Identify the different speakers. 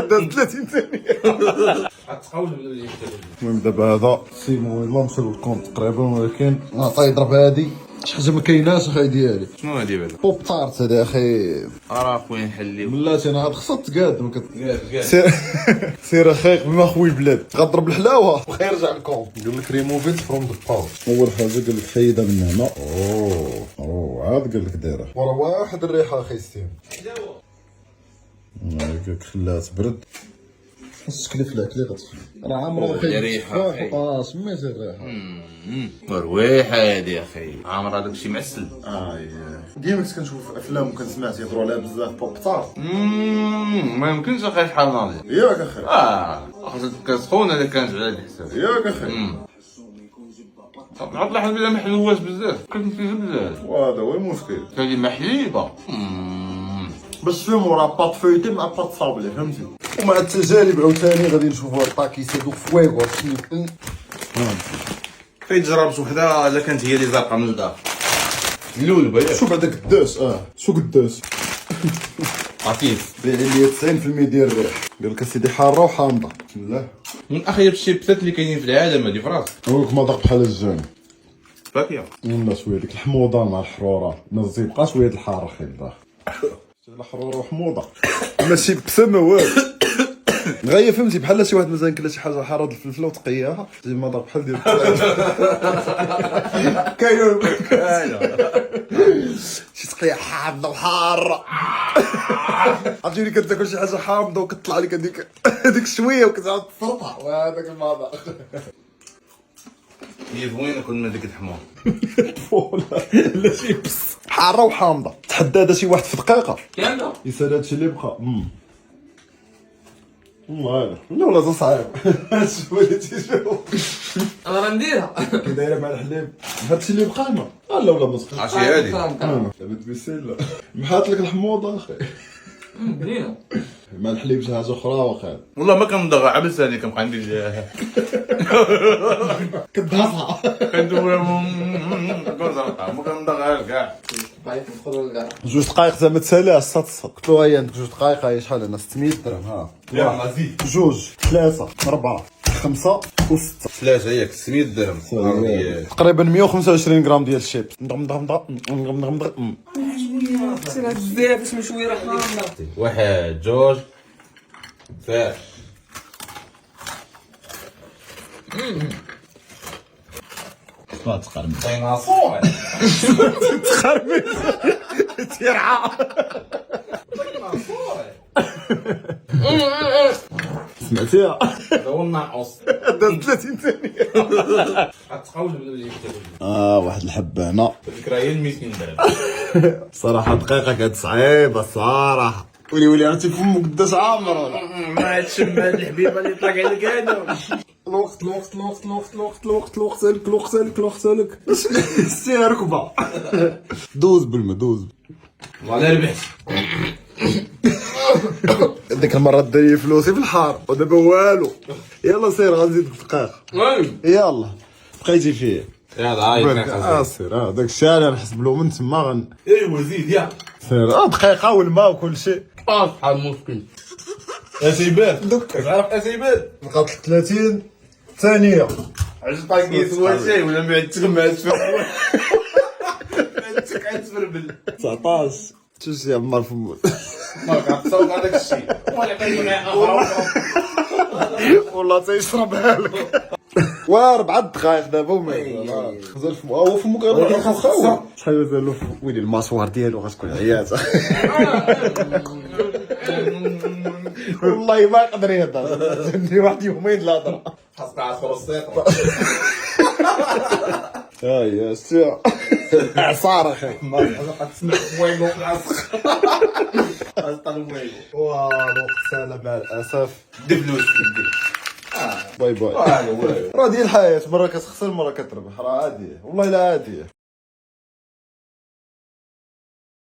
Speaker 1: داز 30 ثانيه. المهم دابا هذا سيمون يلاه مشى للكونت تقريبا، ولكن نعطيه يضرب هادي شي حاجه ما كايناش اخاي ديالي.
Speaker 2: شنو هادي بعدا؟
Speaker 1: بوب تارت هذا اخي.
Speaker 2: راه خويا نحليو
Speaker 1: بلاتي انا هاد خصها تقاد ما سير سير اخي قبل ما خوي البلاد غضرب الحلاوه وغيرجع للكونت. قال لك ريموفيت فروم ذا باوش. اول حاجه قال لك حيدها من هنا. اوه عاد قال لك دايره ورا واحد الريحه اخي ستيم. قال لك خلاها تبرد. السكليف لا كلي غتخلي راه عامره اخي
Speaker 2: ريحه.
Speaker 1: سميتي الريحه.
Speaker 2: رويحه هادي اخي، عامره داكشي معسل.
Speaker 1: ديما كنت كنشوف في افلام وكنسمع تيهضروا عليها بزاف بوب تارت.
Speaker 2: ما يمكنش اخي شحال ناضي.
Speaker 1: ياك اخي.
Speaker 2: خاصك كتسخون هذا كانت على الحساب.
Speaker 1: ياك اخي.
Speaker 2: عاد لاحظ بلا محلوات بزاف، كنت فيه بزاف.
Speaker 1: وهذا هو المشكل.
Speaker 2: هذه محليبه.
Speaker 1: باش فهموا راه بات فويتي مع بات صابلي فهمتي. ومع التجارب عاوتاني غادي نشوفوا الطاكيسه دو فويغو شنو
Speaker 2: فين جربت وحده الا كانت هي اللي زرقاء من الداخل. اللول بايع.
Speaker 1: شوف هذاك الداس شو قداس
Speaker 2: عفيف
Speaker 1: بيع لي 90% ديال الريح. قال لك اسيدي حاره وحامضه. بسم الله.
Speaker 2: من اخيب الشيبسات اللي كاينين في العالم هذه فراسك.
Speaker 1: نقول لك مذاق بحال الجان.
Speaker 2: فاكهه.
Speaker 1: والله شويه ديك الحموضه مع الحروره نزي بقى شويه الحاره اخي الداخل. الحروره وحموضه ماشي بسمه والو. غايه فهمتي بحال شي واحد مثلا كلا شي حاجه حاره الفلفله وتقياها زي المذاق بحال ديال كاين شي تقيه حامضه وحاره. عرفتي كتاكل شي حاجه حامضه وكتطلع لك هذيك شويه وكتعاود تفرطها وهذاك المذاق.
Speaker 2: هي زوينه كل من ديك الحمار.
Speaker 1: لا شي بس حاره وحامضه. تحدى هذا شي واحد في دقيقه
Speaker 2: كامله
Speaker 1: يسال هادشي اللي بقى. والله لا صعيب. شوف اللي تيشوف
Speaker 3: انا راه نديرها
Speaker 1: كي دايره مع الحليب هادشي اللي بقى لنا. لا مسخ
Speaker 2: عرفتي هادي
Speaker 1: دابا تبسل محات لك الحموضه اخي.
Speaker 3: بنينه
Speaker 1: مع الحليب شي حاجه اخرى واخا.
Speaker 2: والله ما كنضغ عبس ثاني كنبقى ندير
Speaker 1: كدهصها
Speaker 2: كندور ما كنضغها كاع.
Speaker 3: باغي ندخلوا لكاع
Speaker 1: 2 دقائق زعما تسالى تصد. قلت له هي عندك 2 دقائق هي شحال انا 600 درهم.
Speaker 2: يلا زيد
Speaker 1: 2 3 4 5 و6
Speaker 2: ثلاثه ياك 600 درهم
Speaker 1: تقريبا 125 غرام ديال الشيبس.
Speaker 3: سير بزاف باش من شويه راه حامضه.
Speaker 2: واحد جوج ثلاث.
Speaker 1: تقرمي
Speaker 2: ديناصور
Speaker 1: تقرمي تيرعى. سمعتيها
Speaker 2: هذا هو الناقص.
Speaker 1: داز 30 ثانيه.
Speaker 2: غتقول بلا
Speaker 1: واحد الحبه هنا.
Speaker 2: الفكره هي 200 درهم.
Speaker 1: صراحه دقيقه كانت صعيبه الصراحه. ولي عرفتي فمك قداش عامر.
Speaker 2: ما عاد تشم هاد الحبيبه اللي طاق عليك هذا.
Speaker 1: الوقت لك سير ركبه. دوز بالما دوز.
Speaker 2: والله لا ربحت.
Speaker 1: ديك المره داير فلوسي في الحار ودابا والو. يلا سير غنزيد دقيق. يلا بقيتي فيه.
Speaker 2: يلا هاي
Speaker 1: سير داك الشيء انا نحسب له من تما
Speaker 2: ايوا زيد يا
Speaker 1: سير دقيقه والماء وكل شيء.
Speaker 2: شحال المشكل. اسيبات تعرف اسيبات
Speaker 1: بقات 30 ثانيه.
Speaker 2: علاش طاقيت هو شي ولا ما تغماش في عاد تفربل
Speaker 1: 19 شوف يا عمر فمك.
Speaker 2: ما كتصور هذاك الشيء ولا كنقول
Speaker 1: والله تيشربها لك. و4 دقائق دابا وما غزال فمو هو فمك غير خاوي. شحال مازال له ويلي الماسوار ديالو غتكون عياته. والله ما يقدر يهضر. عندي واحد يومين لا هضر.
Speaker 2: خاصك تعصر السيطره.
Speaker 1: يا سي اعصار اخي.
Speaker 2: تسمع ويلو راسك
Speaker 1: والو سالا مع الاسف.
Speaker 2: دي فلوس
Speaker 1: باي باي. راه ديال الحياه مره كتخسر مره كتربح راه عاديه والله لا عاديه.